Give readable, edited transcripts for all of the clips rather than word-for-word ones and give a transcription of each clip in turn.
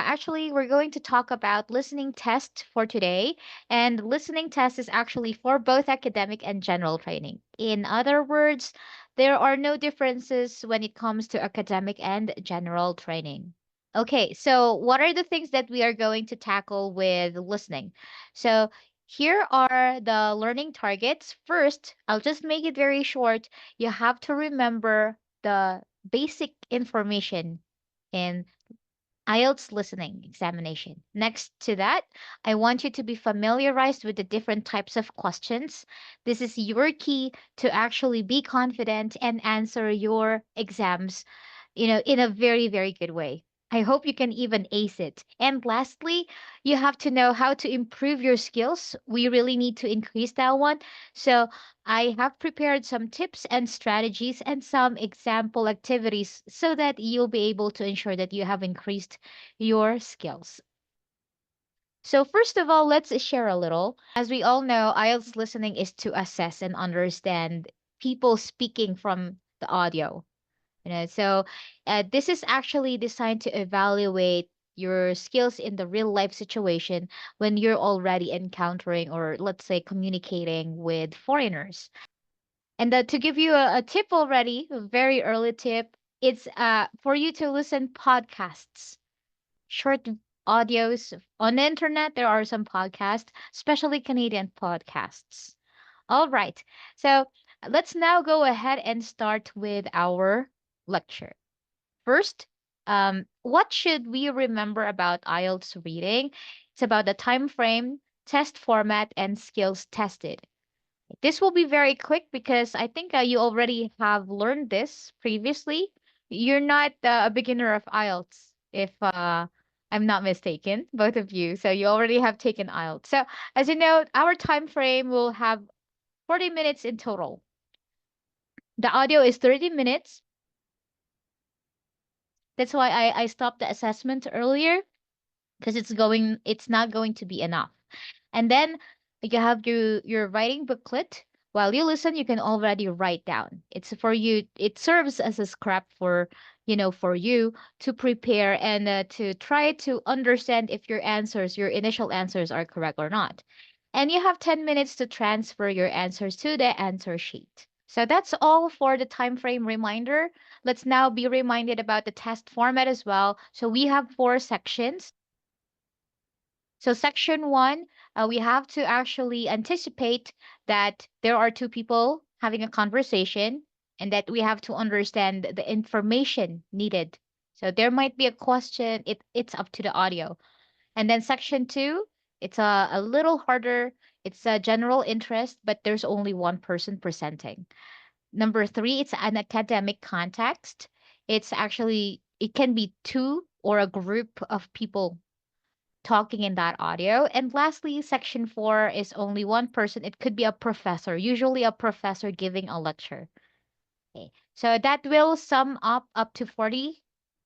Actually, we're going to talk about listening test for today. And listening test is actually for both academic and general training. In other words, there are no differences when it comes to academic and general training. Okay, so what are the things that we are going to tackle with listening? So here are the learning targets. First, I'll just make it very short. You have to remember the basic information in IELTS listening examination. Next to that, I want you to be familiarized with the different types of questions. This is your key to actually be confident and answer your exams, in a very, very good way. I hope you can even ace it. And lastly, you have to know how to improve your skills. We really need to increase that one. So I have prepared some tips and strategies and some example activities so that you'll be able to ensure that you have increased your skills. So first of all, let's share a little. As we all know, IELTS listening is to assess and understand people speaking from the audio. So this is actually designed to evaluate your skills in the real life situation when you're already encountering or let's say communicating with foreigners. And to give you a tip already, a very early tip, it's for you to listen podcasts, short audios on the internet. There are some podcasts, especially Canadian podcasts. All right. So let's now go ahead and start with our lecture. First, what should we remember about IELTS reading? It's about the time frame, test format, and skills tested. This will be very quick because I think you already have learned this previously. You're not a beginner of IELTS, if I'm not mistaken, both of you. So you already have taken IELTS. So as you know, our time frame will have 40 minutes in total. The audio is 30 minutes. That's why I stopped the assessment earlier because it's not going to be enough. And then you have your writing booklet. While you listen, you can already write down. It's for you. It serves as a scrap for you to prepare and to try to understand if your initial answers are correct or not. And you have 10 minutes to transfer your answers to the answer sheet. So that's all for the time frame reminder. Let's now be reminded about the test format as well. So we have four sections. So section one, we have to actually anticipate that there are two people having a conversation and that we have to understand the information needed. So there might be a question, it's up to the audio. And then section two, it's a little harder. It's a general interest, but there's only one person presenting. Number three, it's an academic context. It can be two or a group of people talking in that audio. And lastly, section four is only one person. It could be a professor, usually a professor giving a lecture. Okay. So that will sum up to 40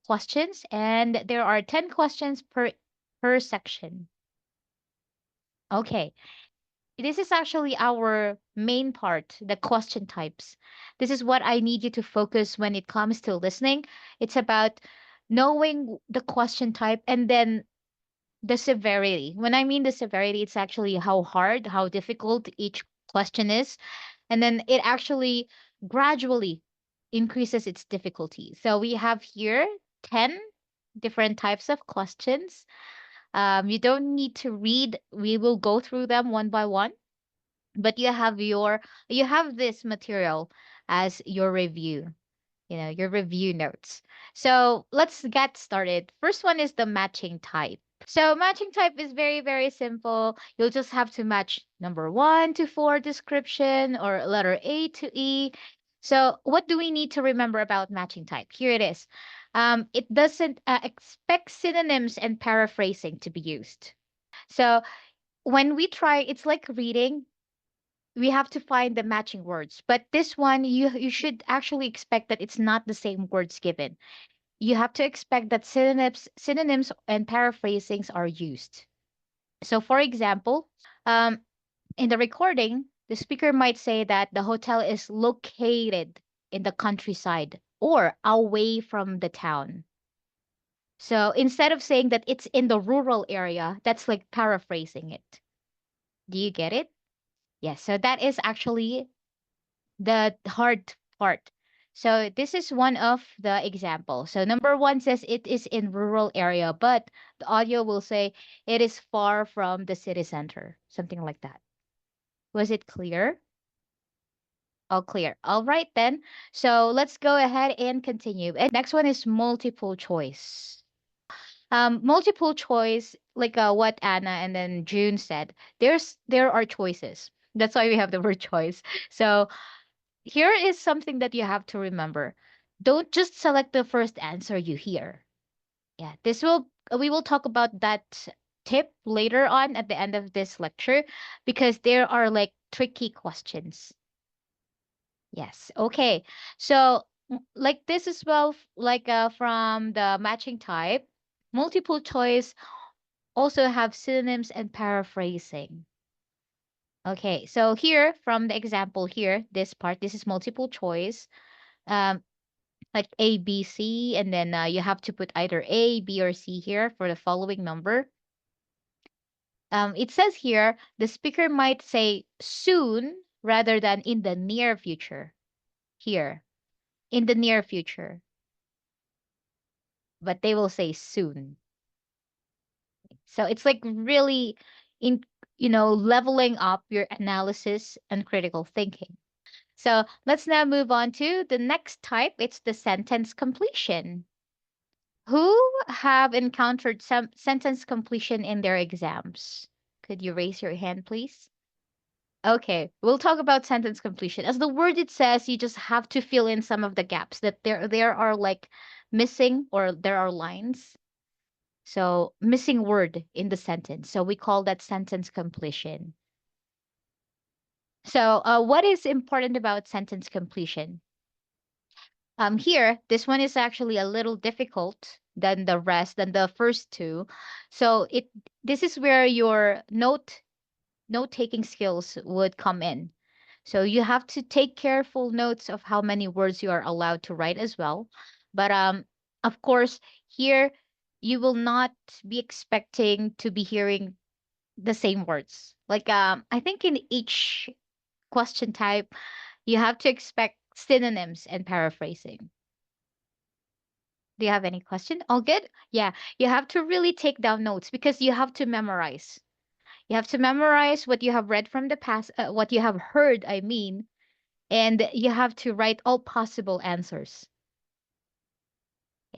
questions, and there are 10 questions per section. Okay. This is actually our main part, the question types. This is what I need you to focus when it comes to listening. It's about knowing the question type and then the severity. When I mean the severity, it's actually how hard, how difficult each question is. And then it actually gradually increases its difficulty. So we have here 10 different types of questions. You don't need to read. We will go through them one by one, but you have this material as your review, your review notes. So let's get started. First one is the matching type. So matching type is very, very simple. You'll just have to match number 1 to 4 description or letter A to E. So what do we need to remember about matching type? Here it is. It doesn't expect synonyms and paraphrasing to be used. So when we try, it's like reading. We have to find the matching words. But this one, you should actually expect that it's not the same words given. You have to expect that synonyms and paraphrasings are used. So, for example, in the recording, the speaker might say that the hotel is located in the countryside or away from the town. So instead of saying that it's in the rural area, that's like paraphrasing it. Do you get it? Yes. So that is actually the hard part. So this is one of the examples. So number one says it is in rural area, but the audio will say it is far from the city center, something like that. Was it clear? All clear. All right then. So let's go ahead and continue. And next one is multiple choice. Multiple choice, like what Anna and then June said. There are choices. That's why we have the word choice. So here is something that you have to remember. Don't just select the first answer you hear. Yeah, this will we will talk about that tip later on at the end of this lecture because there are like tricky questions. Yes. Okay. So like this as well, like from the matching type, multiple choice also have synonyms and paraphrasing. Okay. So here from the example here, this part, this is multiple choice. Um, like A, B, C, and then you have to put either A, B, or C here for the following number. It says here the speaker might say soon rather than in the near future. Here, in the near future, but they will say soon. So it's like really in leveling up your analysis and critical thinking. So let's now move on to the next type. It's the sentence completion. Who have encountered some sentence completion in their exams? Could you raise your hand, please? Okay, we'll talk about sentence completion. As the word it says, you just have to fill in some of the gaps that there are like missing or there are lines. So missing word in the sentence. So we call that sentence completion. So what is important about sentence completion? Here, this one is actually a little difficult than the rest, than the first two. So this is where your note taking skills would come in. So you have to take careful notes of how many words you are allowed to write as well. But of course, here you will not be expecting to be hearing the same words. Like I think in each question type, you have to expect synonyms and paraphrasing. Do you have any question? All good? Yeah, you have to really take down notes because you have to memorize. You have to memorize what you have read from the past, what you have heard, I mean, and you have to write all possible answers.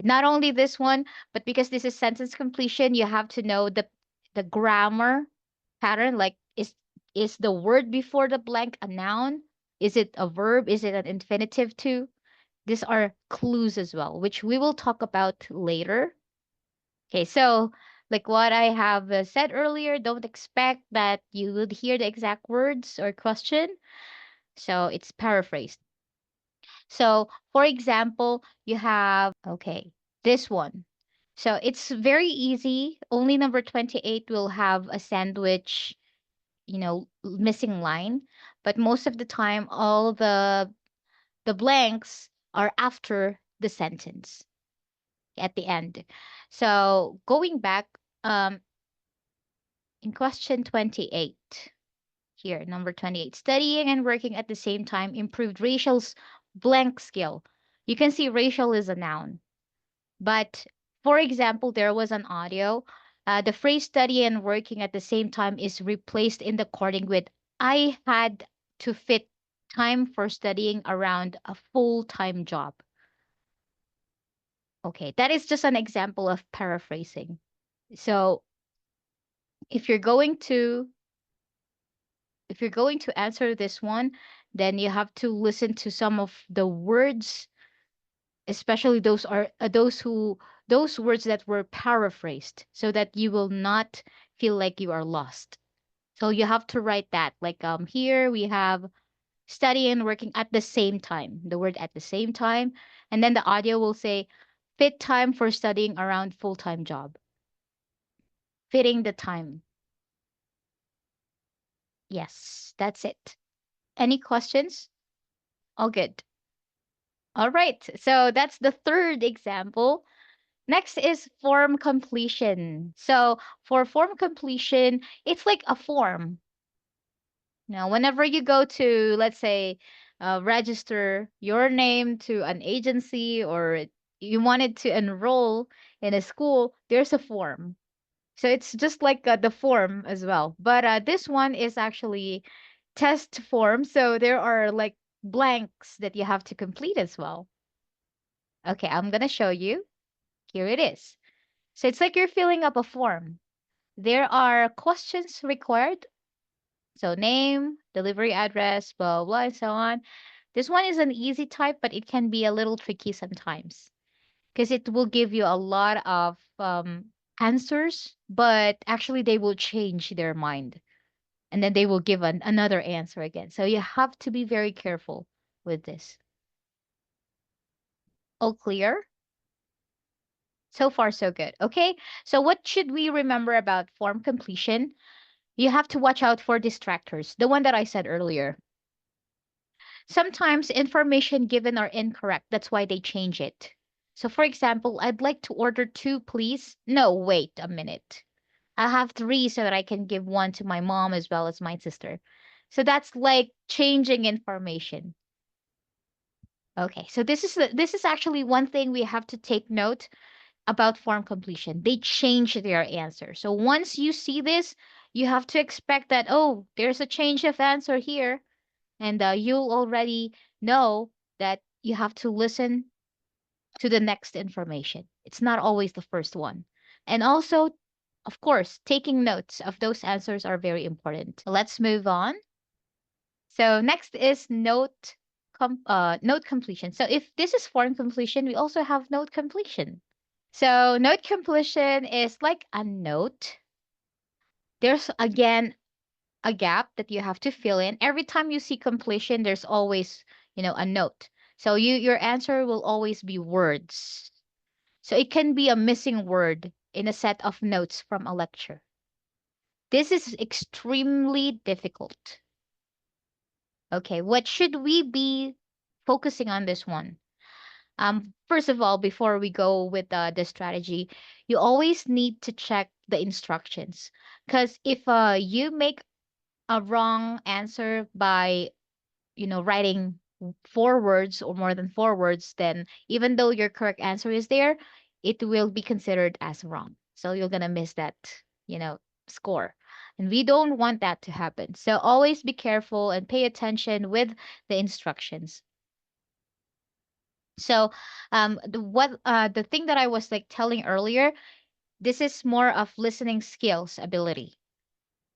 Not only this one, but because this is sentence completion, you have to know the grammar pattern. Like, is the word before the blank a noun? Is it a verb? Is it an infinitive too? These are clues as well, which we will talk about later. Okay, so like what I have said earlier, don't expect that you would hear the exact words or question. So it's paraphrased. So, for example, you have, okay, this one. So it's very easy. Only number 28 will have a sandwich, missing line. But most of the time, all the blanks are after the sentence at the end. So going back, in question 28, here, number 28, studying and working at the same time improved Rachel's blank skill. You can see Rachel is a noun. But for example, there was an audio. The phrase study and working at the same time is replaced in the recording with I had to fit time for studying around a full-time job. Okay, that is just an example of paraphrasing. So if you're going to if you're going to answer this one, then you have to listen to some of the words, especially those words that were paraphrased, so that you will not feel like you are lost. So you have to write that. Like here we have study and working at the same time, the word at the same time, and then the audio will say fit time for studying around full-time job. Fitting the time. Yes, that's it. Any questions? All good. All right. So that's the third example. Next is form completion. So for form completion, it's like a form. Now, whenever you go to, let's say, register your name to an agency or you wanted to enroll in a school, there's a form. So it's just like the form as well. But this one is actually test form. So there are like blanks that you have to complete as well. Okay, I'm going to show you. Here it is. So it's like you're filling up a form. There are questions required. So name, delivery address, blah, blah, blah, and so on. This one is an easy type, but it can be a little tricky sometimes because it will give you a lot of answers, but actually they will change their mind and then they will give another answer again. So you have to be very careful with this. All clear? So far, so good. Okay. So what should we remember about form completion? You have to watch out for distractors, the one that I said earlier. Sometimes information given are incorrect. That's why they change it. So, for example, I'd like to order two, please. No, wait a minute. I have three so that I can give one to my mom as well as my sister. So that's like changing information. Okay, so this is actually one thing we have to take note about form completion. They change their answer. So once you see this, you have to expect that, oh, there's a change of answer here. And you'll already know that you have to listen to the next information. It's not always the first one. And also, of course, taking notes of those answers are very important. Let's move on. So next is note completion. So if this is form completion, we also have note completion. So note completion is like a note. There's again a gap that you have to fill in. Every time you see completion, there's always, a note. So your answer will always be words. So it can be a missing word in a set of notes from a lecture. This is extremely difficult. Okay, what should we be focusing on this one? First of all, before we go with the strategy, you always need to check the instructions. Because if you make a wrong answer by writing four words or more than four words, then even though your correct answer is there, it will be considered as wrong. So you're gonna miss that, you know, score. And we don't want that to happen. So always be careful and pay attention with the instructions. So the thing that I was like telling earlier, this is more of listening skills ability.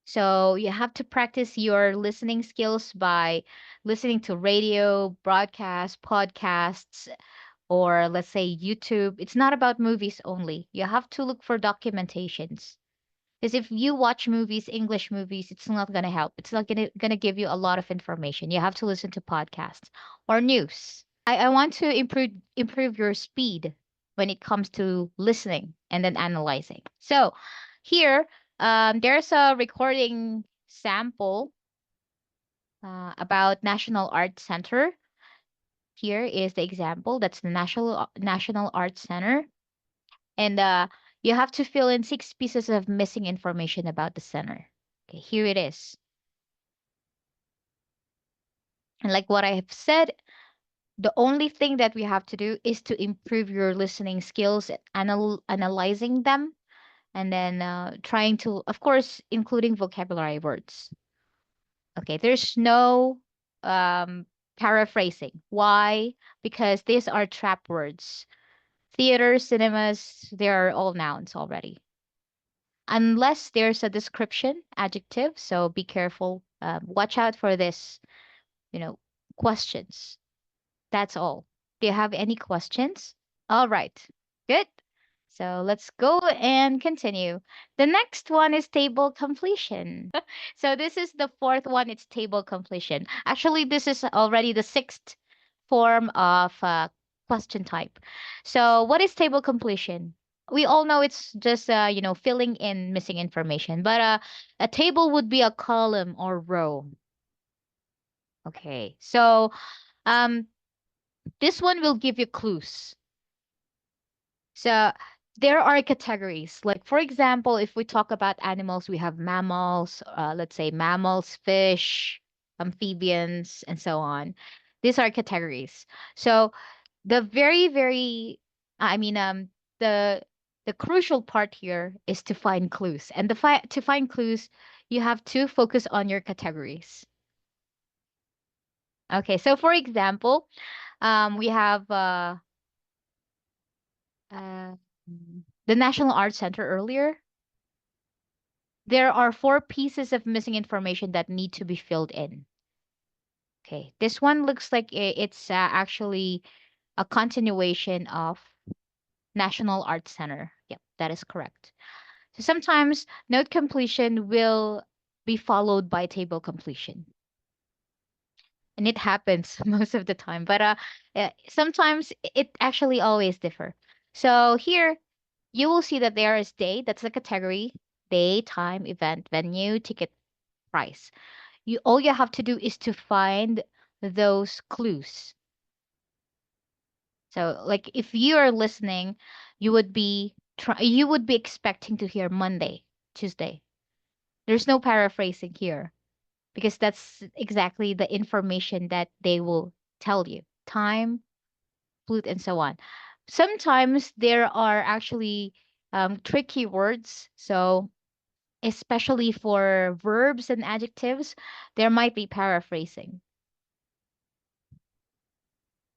So you have to practice your listening skills by listening to radio, broadcast, podcasts, or let's say YouTube. It's not about movies only. You have to look for documentations. Because if you watch movies, English movies, it's not going to help. It's not going to give you a lot of information. You have to listen to podcasts or news. I want to improve your speed when it comes to listening and then analyzing. So here, there's a recording sample about National Arts Center. Here is the example. That's the National Arts Center, and you have to fill in 6 pieces of missing information about the center. Okay, here it is. And like what I have said, the only thing that we have to do is to improve your listening skills, analyzing them, and then trying to, of course, including vocabulary words. Okay, there's no paraphrasing. Why? Because these are trap words. Theater, cinemas, they are all nouns already. Unless there's a description, adjective, so be careful. Watch out for this, you know, questions. That's all. Do you have any questions? All right. Good. So let's go and continue. The next one is table completion. So this is the fourth one. It's table completion. Actually, this is already the sixth form of question type. So what is table completion? We all know it's just filling in missing information, but a table would be a column or row. Okay. So um this one will give you clues. So there are categories. Like, for example, if we talk about animals, we have mammals, let's say mammals, fish, amphibians, and so on. These are categories. So the very, very, I mean, the the crucial part here is to find clues. And to find clues, you have to focus on your categories. Okay, so for example, we have uh, the National Arts Center earlier. There are four pieces of missing information that need to be filled in. Okay, this one looks like it's actually a continuation of National Arts Center. Yep, that is correct. So sometimes note completion will be followed by table completion. And it happens most of the time, but sometimes it actually always differ. So here you will see that there is day, that's the category, day, time, event, venue, ticket, price. All you have to do is to find those clues. So like if you are listening, you would be expecting to hear Monday, Tuesday. There's no paraphrasing here because that's exactly the information that they will tell you. Time, flute, and so on. Sometimes there are actually tricky words. So especially for verbs and adjectives, there might be paraphrasing.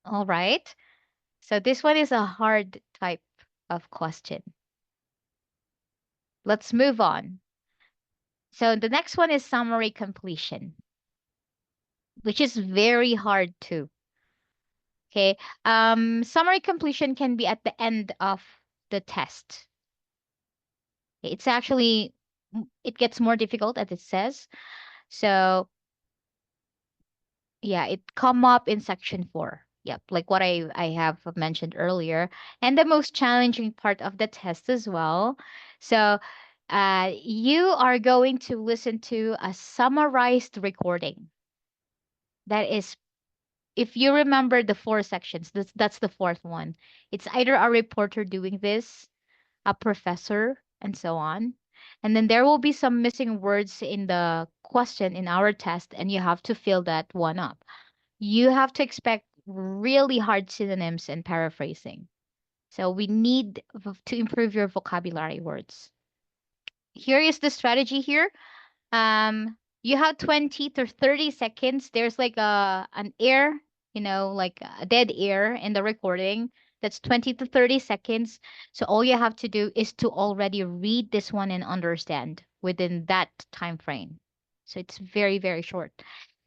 All right. So this one is a hard type of question. Let's move on. So the next one is summary completion, which is very hard too. Okay. Summary completion can be at the end of the test. It's actually, it gets more difficult as it says. So yeah, it come up in section 4. Yep, like what I have mentioned earlier, and the most challenging part of the test as well. So, you are going to listen to a summarized recording. That is, if you remember the four sections, that's the fourth one. It's either a reporter doing this, a professor, and so on. And then there will be some missing words in the question in our test, and you have to fill that one up. You have to expect really hard synonyms and paraphrasing. So we need to improve your vocabulary words. Here is the strategy here. You have 20 to 30 seconds. There's like an air, like a dead air in the recording. That's 20 to 30 seconds. So all you have to do is to already read this one and understand within that time frame. So it's very, very short.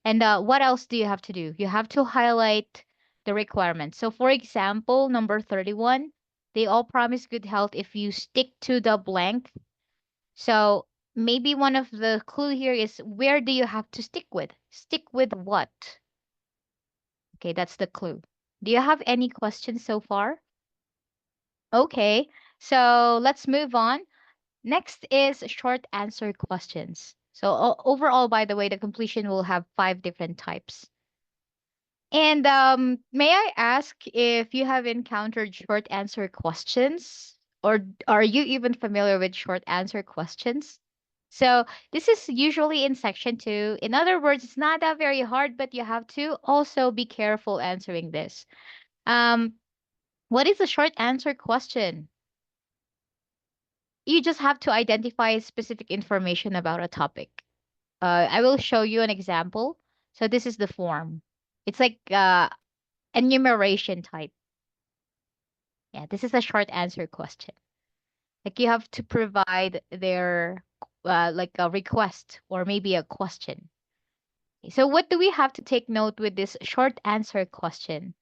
And what else do you have to do? You have to highlight the requirements. So for example, number 31, they all promise good health if you stick to the blank. So maybe one of the clue here is where do you have to stick with? Stick with what? Okay, that's the clue. Do you have any questions so far? Okay, so let's move on. Next is short answer questions. So overall, by the way, the completion will have 5 different types. And may I ask if you have encountered short answer questions, or are you even familiar with short answer questions? So this is usually in section 2. In other words, it's not that very hard, but you have to also be careful answering this. Um, what is a short answer question? You just have to identify specific information about a topic. I will show you an example. So this is the form. It's like enumeration type. Yeah, this is a short answer question. Like you have to provide their like a request or maybe a question. So what do we have to take note with this short answer question?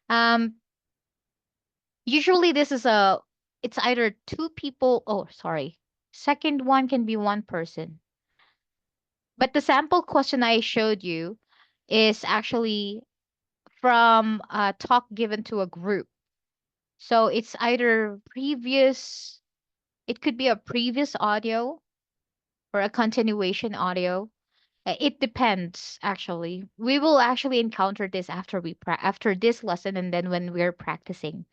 Um, Usually this is it's either two people. Oh, sorry. Second one can be one person. But the sample question I showed you is actually from a talk given to a group. So it's either it could be a previous audio or a continuation audio. It depends, actually. We will actually encounter this after this lesson and then when we're practicing.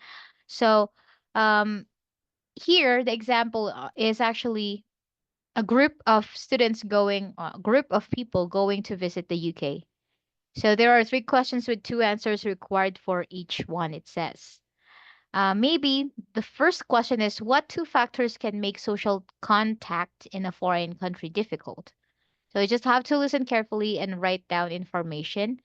So, um, here, the example is actually a group of students going, a group of people going to visit the UK. So there are three questions with two answers required for each one, it says. Maybe the first question is, what two factors can make social contact in a foreign country difficult? So you just have to listen carefully and write down information.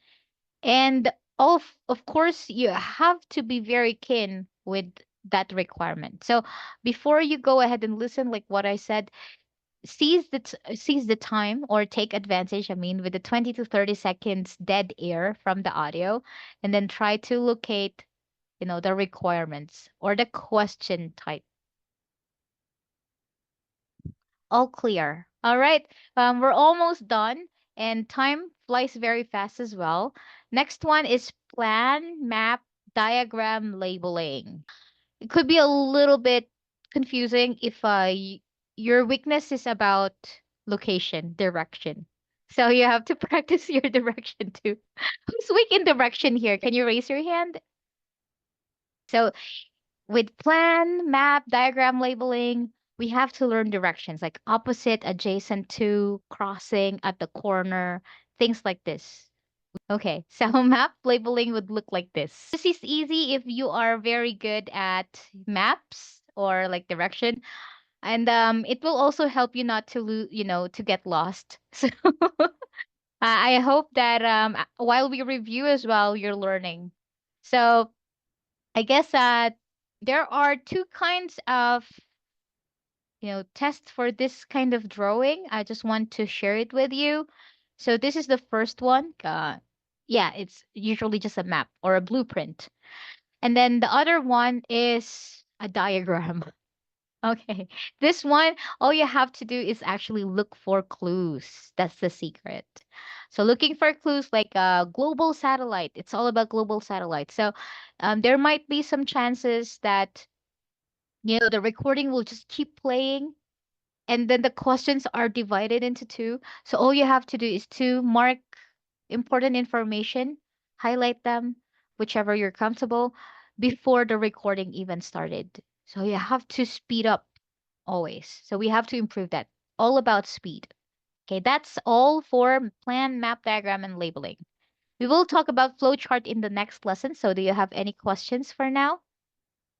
And of course, you have to be very keen with that requirement. So before you go ahead and listen, like what I said, seize the time or take advantage, I mean, with the 20 to 30 seconds dead air from the audio, and then try to locate, the requirements or the question type. All clear. All right. We're almost done, and time flies very fast as well. Next one is plan, map, diagram, labeling. It could be a little bit confusing if your weakness is about location, direction. So you have to practice your direction too. Who's weak in direction here? Can you raise your hand? So with plan, map, diagram labeling, we have to learn directions like opposite, adjacent to, crossing, at the corner, things like this. Okay, so map labeling would look like this. This is easy if you are very good at maps or like direction. And it will also help you not to to get lost. So I hope that while we review as well, you're learning. So I guess there are two kinds of tests for this kind of drawing. I just want to share it with you. So this is the first one. Yeah, it's usually just a map or a blueprint. And then the other one is a diagram. Okay. This one, all you have to do is actually look for clues. That's the secret. So looking for clues like a global satellite. It's all about global satellite. So there might be some chances that, the recording will just keep playing, and then the questions are divided into two. So all you have to do is to mark important information, highlight them, whichever you're comfortable, before the recording even started. So you have to speed up always. So we have to improve that. All about speed. Okay, that's all for plan, map, diagram, and labeling. We will talk about flowchart in the next lesson. So do you have any questions for now?